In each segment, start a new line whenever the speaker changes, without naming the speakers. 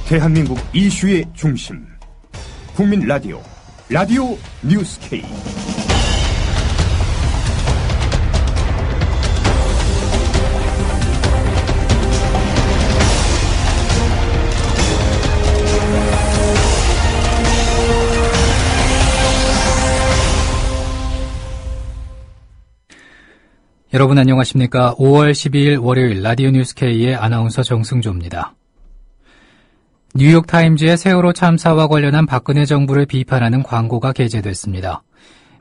대한민국 이슈의 중심, 국민 라디오, 라디오 뉴스 K.
여러분 안녕하십니까? 5월 12일 월요일 라디오 뉴스 K의 아나운서 정승조입니다. 뉴욕타임즈의 세월호 참사와 관련한 박근혜 정부를 비판하는 광고가 게재됐습니다.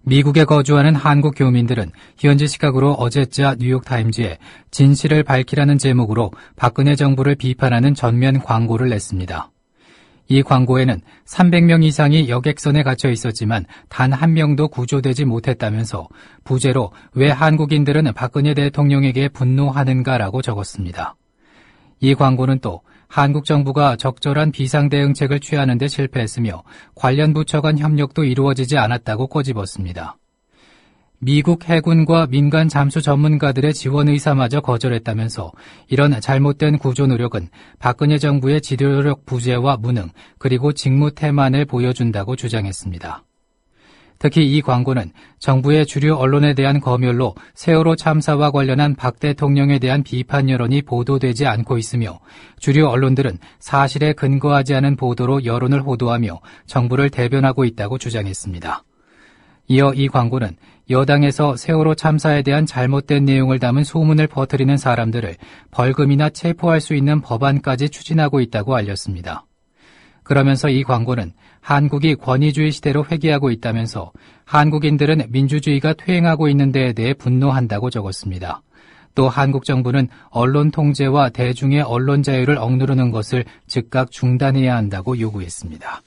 미국에 거주하는 한국 교민들은 현지 시각으로 어제자 뉴욕타임즈에 진실을 밝히라는 제목으로 박근혜 정부를 비판하는 전면 광고를 냈습니다. 이 광고에는 300명 이상이 여객선에 갇혀 있었지만 단 한 명도 구조되지 못했다면서 부제로 왜 한국인들은 박근혜 대통령에게 분노하는가라고 적었습니다. 이 광고는 또 한국 정부가 적절한 비상대응책을 취하는 데 실패했으며 관련 부처 간 협력도 이루어지지 않았다고 꼬집었습니다. 미국 해군과 민간 잠수 전문가들의 지원 의사마저 거절했다면서 이런 잘못된 구조 노력은 박근혜 정부의 지도력 부재와 무능 그리고 직무태만을 보여준다고 주장했습니다. 특히 이 광고는 정부의 주류 언론에 대한 검열로 세월호 참사와 관련한 박 대통령에 대한 비판 여론이 보도되지 않고 있으며 주류 언론들은 사실에 근거하지 않은 보도로 여론을 호도하며 정부를 대변하고 있다고 주장했습니다. 이어 이 광고는 여당에서 세월호 참사에 대한 잘못된 내용을 담은 소문을 퍼뜨리는 사람들을 벌금이나 체포할 수 있는 법안까지 추진하고 있다고 알렸습니다. 그러면서 이 광고는 한국이 권위주의 시대로 회귀하고 있다면서 한국인들은 민주주의가 퇴행하고 있는 데에 대해 분노한다고 적었습니다. 또 한국 정부는 언론 통제와 대중의 언론 자유를 억누르는 것을 즉각 중단해야 한다고 요구했습니다.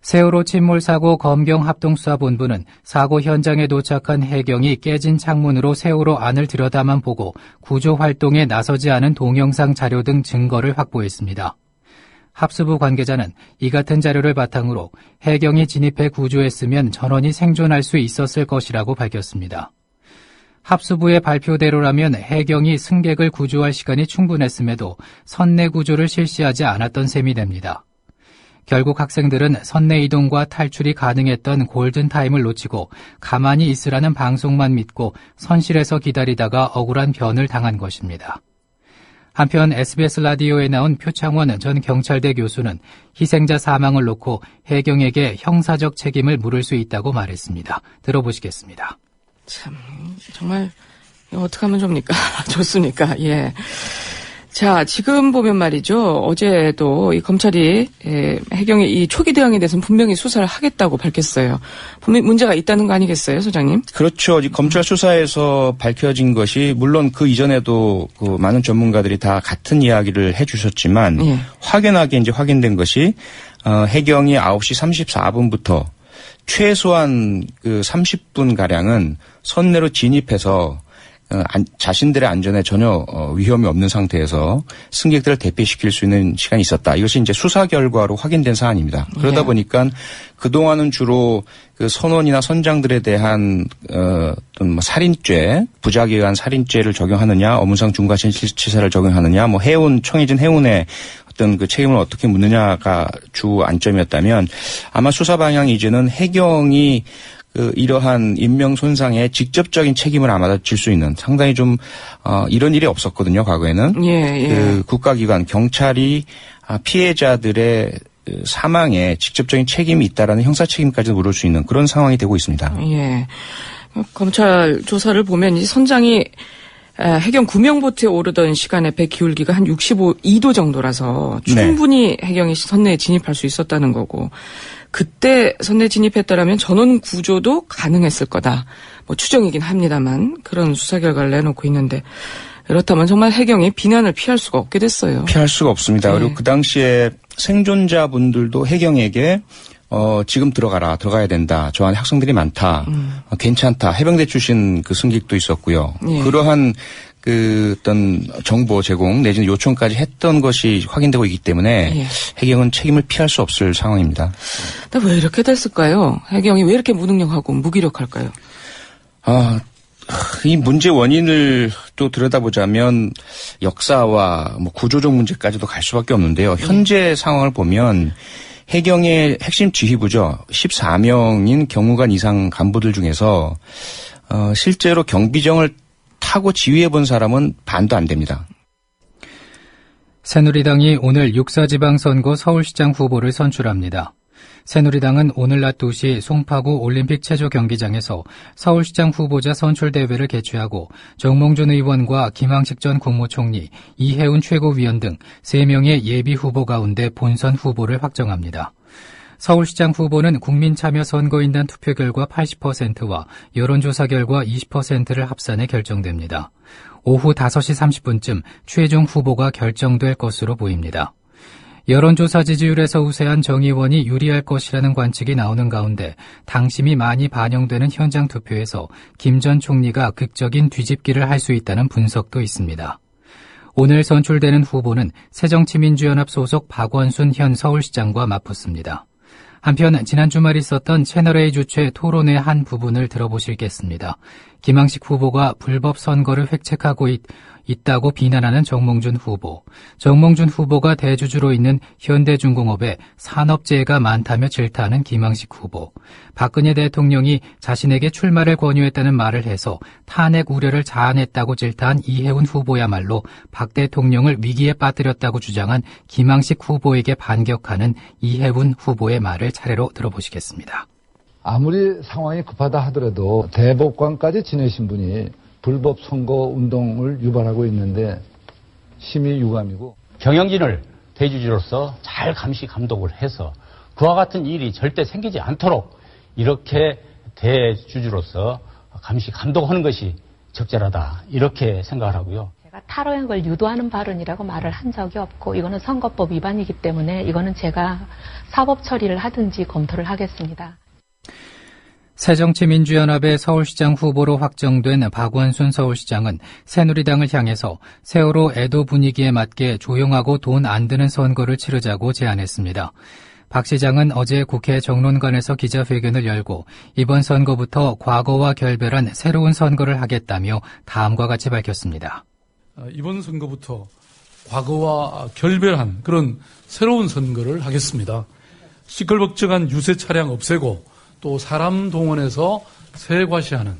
세월호 침몰사고 검경합동수사본부는 사고 현장에 도착한 해경이 깨진 창문으로 세월호 안을 들여다만 보고 구조활동에 나서지 않은 동영상 자료 등 증거를 확보했습니다. 합수부 관계자는 이 같은 자료를 바탕으로 해경이 진입해 구조했으면 전원이 생존할 수 있었을 것이라고 밝혔습니다. 합수부의 발표대로라면 해경이 승객을 구조할 시간이 충분했음에도 선내 구조를 실시하지 않았던 셈이 됩니다. 결국 학생들은 선내 이동과 탈출이 가능했던 골든타임을 놓치고 가만히 있으라는 방송만 믿고 선실에서 기다리다가 억울한 변을 당한 것입니다. 한편 SBS 라디오에 나온 표창원 전 경찰대 교수는 희생자 사망을 놓고 해경에게 형사적 책임을 물을 수 있다고 말했습니다. 들어보시겠습니다.
참 정말 어떻게 하면 좋습니까? 예. 자, 지금 보면 말이죠. 어제도 이 검찰이 해경의 이 초기 대응에 대해서는 분명히 수사를 하겠다고 밝혔어요. 분명히 문제가 있다는 거 아니겠어요, 소장님?
그렇죠. 검찰 수사에서 밝혀진 것이 물론 그 이전에도 그 많은 전문가들이 다 같은 이야기를 해 주셨지만 예. 확연하게 이제 확인된 것이 해경이 9시 34분부터 최소한 그 30분 가량은 선내로 진입해서 자신들의 안전에 전혀 위험이 없는 상태에서 승객들을 대피시킬 수 있는 시간이 있었다. 이것이 이제 수사 결과로 확인된 사안입니다. 그러다 보니까 그동안은 주로 그 선원이나 선장들에 대한 어떤 살인죄, 부작에 의한 살인죄를 적용하느냐, 업무상 중과실치사를 적용하느냐, 청해진 해운의 어떤 그 책임을 어떻게 묻느냐가 주 안점이었다면 아마 수사 방향이 이제는 해경이 이러한 인명 손상에 직접적인 책임을 아마 질 수 있는 상당히 좀 이런 일이 없었거든요, 과거에는.
예.
그 국가기관 경찰이 피해자들의 사망에 직접적인 책임이 있다라는 형사 책임까지도 물을 수 있는 그런 상황이 되고 있습니다.
예. 검찰 조사를 보면 이 선장이 해경 구명보트에 오르던 시간에 배 기울기가 한 62도 정도라서 충분히 네. 해경이 선내에 진입할 수 있었다는 거고 그때 선내 진입했다라면 전원 구조도 가능했을 거다. 추정이긴 합니다만 그런 수사 결과를 내놓고 있는데 그렇다면 정말 해경이 비난을 피할 수가 없게 됐어요.
피할 수가 없습니다. 네. 그리고 그 당시에 생존자분들도 해경에게 지금 들어가야 된다. 저 안에 학생들이 많다. 괜찮다. 해병대 출신 그 승객도 있었고요. 예. 그러한 그 어떤 정보 제공 내지는 요청까지 했던 것이 확인되고 있기 때문에 예. 해경은 책임을 피할 수 없을 상황입니다.
근데 왜 이렇게 됐을까요? 해경이 왜 이렇게 무능력하고 무기력할까요?
이 문제 원인을 또 들여다보자면 역사와 뭐 구조적 문제까지도 갈 수밖에 없는데요. 현재 상황을 보면 해경의 핵심 지휘부죠. 14명인 경무관 이상 간부들 중에서 실제로 경비정을 타고 지휘해 본 사람은 반도 안 됩니다.
새누리당이 오늘 6사 지방선거 서울시장 후보를 선출합니다. 새누리당은 오늘 낮 2시 송파구 올림픽 체조 경기장에서 서울시장 후보자 선출대회를 개최하고 정몽준 의원과 김황식 전 국무총리, 이해운 최고위원 등 3명의 예비 후보 가운데 본선 후보를 확정합니다. 서울시장 후보는 국민참여선거인단 투표 결과 80%와 여론조사 결과 20%를 합산해 결정됩니다. 오후 5시 30분쯤 최종 후보가 결정될 것으로 보입니다. 여론조사 지지율에서 우세한 정 의원이 유리할 것이라는 관측이 나오는 가운데 당심이 많이 반영되는 현장 투표에서 김 전 총리가 극적인 뒤집기를 할 수 있다는 분석도 있습니다. 오늘 선출되는 후보는 새정치민주연합 소속 박원순 현 서울시장과 맞붙습니다. 한편 지난 주말 있었던 채널A 주최 토론회 한 부분을 들어보시겠습니다. 김황식 후보가 불법 선거를 획책하고 있다고 비난하는 정몽준 후보. 정몽준 후보가 대주주로 있는 현대중공업에 산업재해가 많다며 질타하는 김황식 후보. 박근혜 대통령이 자신에게 출마를 권유했다는 말을 해서 탄핵 우려를 자아냈다고 질타한 이해운 후보야말로 박 대통령을 위기에 빠뜨렸다고 주장한 김황식 후보에게 반격하는 이해운 후보의 말을 차례로 들어보시겠습니다.
아무리 상황이 급하다 하더라도 대법관까지 지내신 분이 불법 선거 운동을 유발하고 있는데 심히 유감이고,
경영진을 대주주로서 잘 감시 감독을 해서 그와 같은 일이 절대 생기지 않도록 이렇게 대주주로서 감시 감독하는 것이 적절하다, 이렇게 생각을 하고요.
제가 탈원을 유도하는 발언이라고 말을 한 적이 없고, 이거는 선거법 위반이기 때문에 이거는 제가 사법 처리를 하든지 검토를 하겠습니다.
새정치민주연합의 서울시장 후보로 확정된 박원순 서울시장은 새누리당을 향해서 세월호 애도 분위기에 맞게 조용하고 돈 안 드는 선거를 치르자고 제안했습니다. 박 시장은 어제 국회 정론관에서 기자회견을 열고 이번 선거부터 과거와 결별한 새로운 선거를 하겠다며 다음과 같이 밝혔습니다.
이번 선거부터 과거와 결별한 그런 새로운 선거를 하겠습니다. 시끌벅적한 유세 차량 없애고 또 사람 동원해서 세과시하는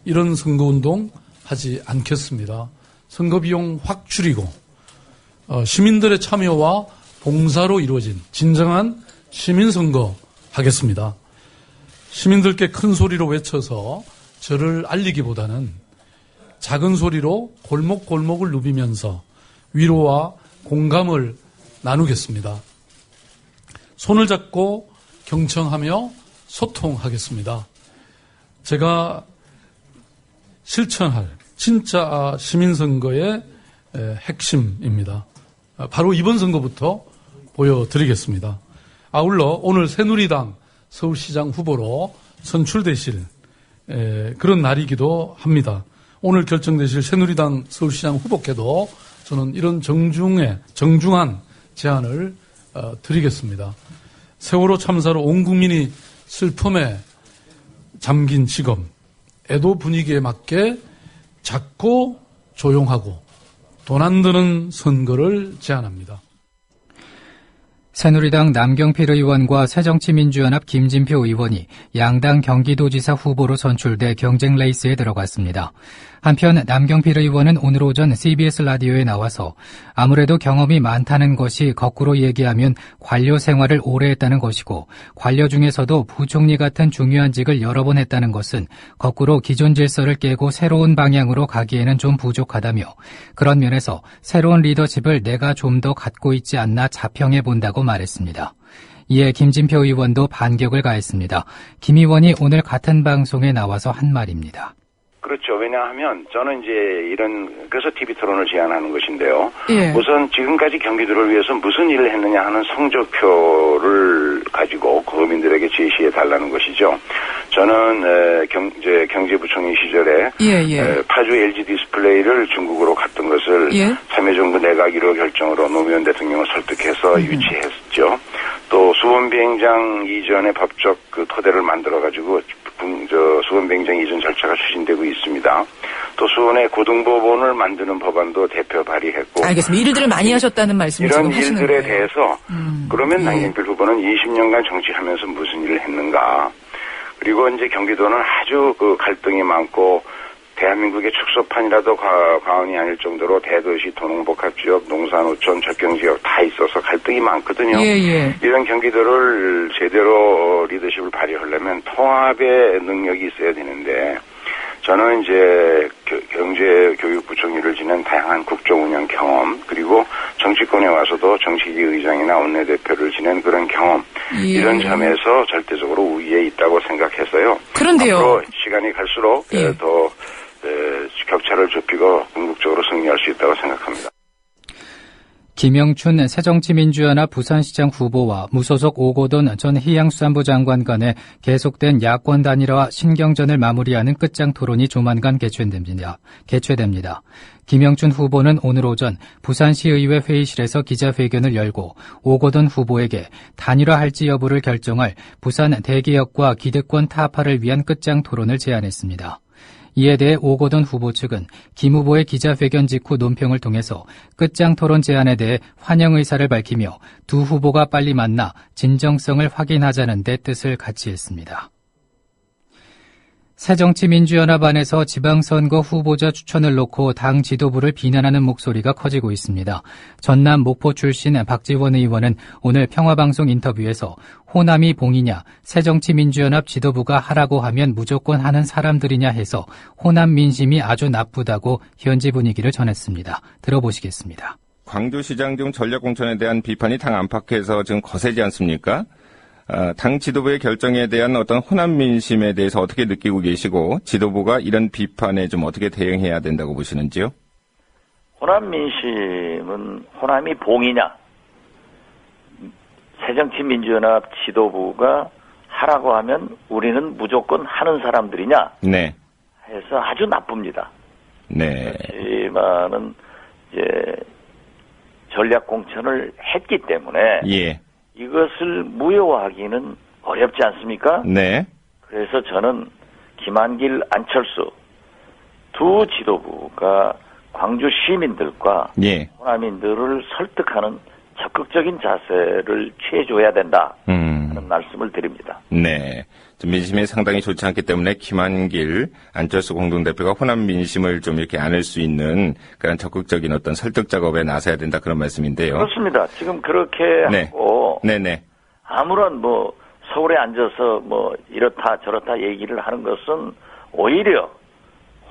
이런 선거운동 하지 않겠습니다. 선거비용 확 줄이고 시민들의 참여와 봉사로 이루어진 진정한 시민선거 하겠습니다. 시민들께 큰 소리로 외쳐서 저를 알리기보다는 작은 소리로 골목골목을 누비면서 위로와 공감을 나누겠습니다. 손을 잡고 경청하며 소통하겠습니다. 제가 실천할 진짜 시민선거의 핵심입니다. 바로 이번 선거부터 보여드리겠습니다. 아울러 오늘 새누리당 서울시장 후보로 선출되실 그런 날이기도 합니다. 오늘 결정되실 새누리당 서울시장 후보께도 저는 이런 정중한 제안을 드리겠습니다. 세월호 참사로 온 국민이 슬픔에 잠긴 지금 애도 분위기에 맞게 작고 조용하고 돈 안 드는 선거를 제안합니다.
새누리당 남경필 의원과 새정치민주연합 김진표 의원이 양당 경기도지사 후보로 선출돼 경쟁 레이스에 들어갔습니다. 한편 남경필 의원은 오늘 오전 CBS 라디오에 나와서 아무래도 경험이 많다는 것이 거꾸로 얘기하면 관료 생활을 오래 했다는 것이고, 관료 중에서도 부총리 같은 중요한 직을 여러 번 했다는 것은 거꾸로 기존 질서를 깨고 새로운 방향으로 가기에는 좀 부족하다며, 그런 면에서 새로운 리더십을 내가 좀 더 갖고 있지 않나 자평해 본다고 말했습니다. 이에 김진표 의원도 반격을 가했습니다. 김 의원이 오늘 같은 방송에 나와서 한 말입니다.
그렇죠. 왜냐하면 저는 이제 그래서 TV 토론을 제안하는 것인데요.
예.
우선 지금까지 경기도를 위해서 무슨 일을 했느냐 하는 성적표를 가지고 국민들에게 제시해 달라는 것이죠. 저는 경제부총리 시절에 파주 LG 디스플레이를 중국으로 갔던 것을 참여정부 내각 1호 결정으로 노무현 대통령을 설득해서 유치했죠. 또 수원비행장 이전의 법적 토대를 만들어가지고 수원뱅정 이전 절차가 추진되고 있습니다. 또 수원의 고등법원을 만드는 법안도 대표 발의했고.
알겠습니다. 일들을 많이 하셨다는 말씀을 지금 하시는 거예요.
이런 일들에 대해서 그러면 당진필 후보는 20년간 정치하면서 무슨 일을 했는가. 그리고 이제 경기도는 아주 갈등이 많고 대한민국의 축소판이라도 과언이 아닐 정도로 대도시, 도농복합지역, 농산어촌, 접경지역 다 있어서 갈등이 많거든요. 이런 경기도를 제대로 리더십을 발휘하려면 통합의 능력이 있어야 되는데 저는 이제 경제교육부총리를 지낸 다양한 국정운영 경험 그리고 정치권에 와서도 정치기 의장이나 원내대표를 지낸 그런 경험 이런 점에서 절대적으로 우위에 있다고 생각해서요.
그런데요.
앞으로 시간이 갈수록 더 격차를 좁히고 궁극적으로 승리할 수 있다고 생각합니다.
김영춘 새정치민주연합 부산시장 후보와 무소속 오고돈 전 해양수산부 장관 간의 계속된 야권 단일화와 신경전을 마무리하는 끝장 토론이 조만간 개최됩니다. 김영춘 후보는 오늘 오전 부산시의회 회의실에서 기자회견을 열고 오고돈 후보에게 단일화할지 여부를 결정할 부산 대기업과 기득권 타파를 위한 끝장 토론을 제안했습니다. 이에 대해 오고돈 후보 측은 김 후보의 기자회견 직후 논평을 통해서 끝장 토론 제안에 대해 환영 의사를 밝히며 두 후보가 빨리 만나 진정성을 확인하자는 데 뜻을 같이 했습니다. 새정치민주연합 안에서 지방선거 후보자 추천을 놓고 당 지도부를 비난하는 목소리가 커지고 있습니다. 전남 목포 출신 박지원 의원은 오늘 평화방송 인터뷰에서 호남이 봉이냐, 새정치민주연합 지도부가 하라고 하면 무조건 하는 사람들이냐 해서 호남 민심이 아주 나쁘다고 현지 분위기를 전했습니다. 들어보시겠습니다.
광주시장 등 전략공천에 대한 비판이 당 안팎에서 지금 거세지 않습니까? 당 지도부의 결정에 대한 어떤 호남 민심에 대해서 어떻게 느끼고 계시고 지도부가 이런 비판에 좀 어떻게 대응해야 된다고 보시는지요?
호남 민심은 호남이 봉이냐, 새정치민주연합 지도부가 하라고 하면 우리는 무조건 하는 사람들이냐
네.
해서 아주 나쁩니다.
네.
그렇지만은 이제 전략 공천을 했기 때문에
예.
이것을 무효화하기는 어렵지 않습니까?
네.
그래서 저는 김한길, 안철수 두 지도부가 광주 시민들과
예.
호남인들을 설득하는 적극적인 자세를 취해줘야 된다 하는 말씀을 드립니다.
네. 민심이 상당히 좋지 않기 때문에 김한길, 안철수 공동대표가 호남 민심을 좀 이렇게 안을 수 있는 그런 적극적인 어떤 설득 작업에 나서야 된다 그런 말씀인데요.
그렇습니다. 지금 그렇게
네.
하고
네네.
아무런 서울에 앉아서 이렇다 저렇다 얘기를 하는 것은 오히려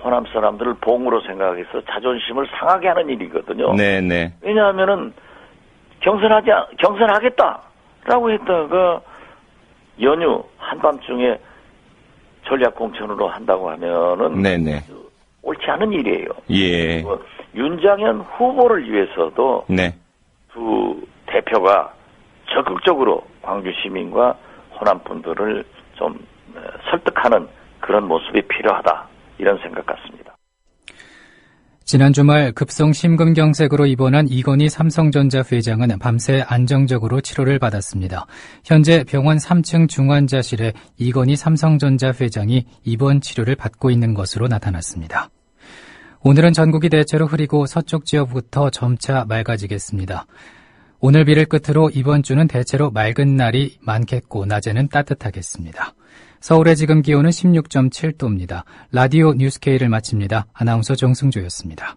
호남 사람들을 봉으로 생각해서 자존심을 상하게 하는 일이거든요.
네네.
왜냐하면은 경선하겠다라고 했다가 연휴 한밤중에 전략 공천으로 한다고 하면은
네네.
옳지 않은 일이에요.
예.
윤장현 후보를 위해서도
네.
두 대표가 적극적으로 광주 시민과 호남 분들을 좀 설득하는 그런 모습이 필요하다 이런 생각 같습니다.
지난 주말 급성 심근경색으로 입원한 이건희 삼성전자 회장은 밤새 안정적으로 치료를 받았습니다. 현재 병원 3층 중환자실에 이건희 삼성전자 회장이 입원 치료를 받고 있는 것으로 나타났습니다. 오늘은 전국이 대체로 흐리고 서쪽 지역부터 점차 맑아지겠습니다. 오늘 비를 끝으로 이번 주는 대체로 맑은 날이 많겠고 낮에는 따뜻하겠습니다. 서울의 지금 기온은 16.7도입니다. 라디오 뉴스케이를 마칩니다. 아나운서 정승조였습니다.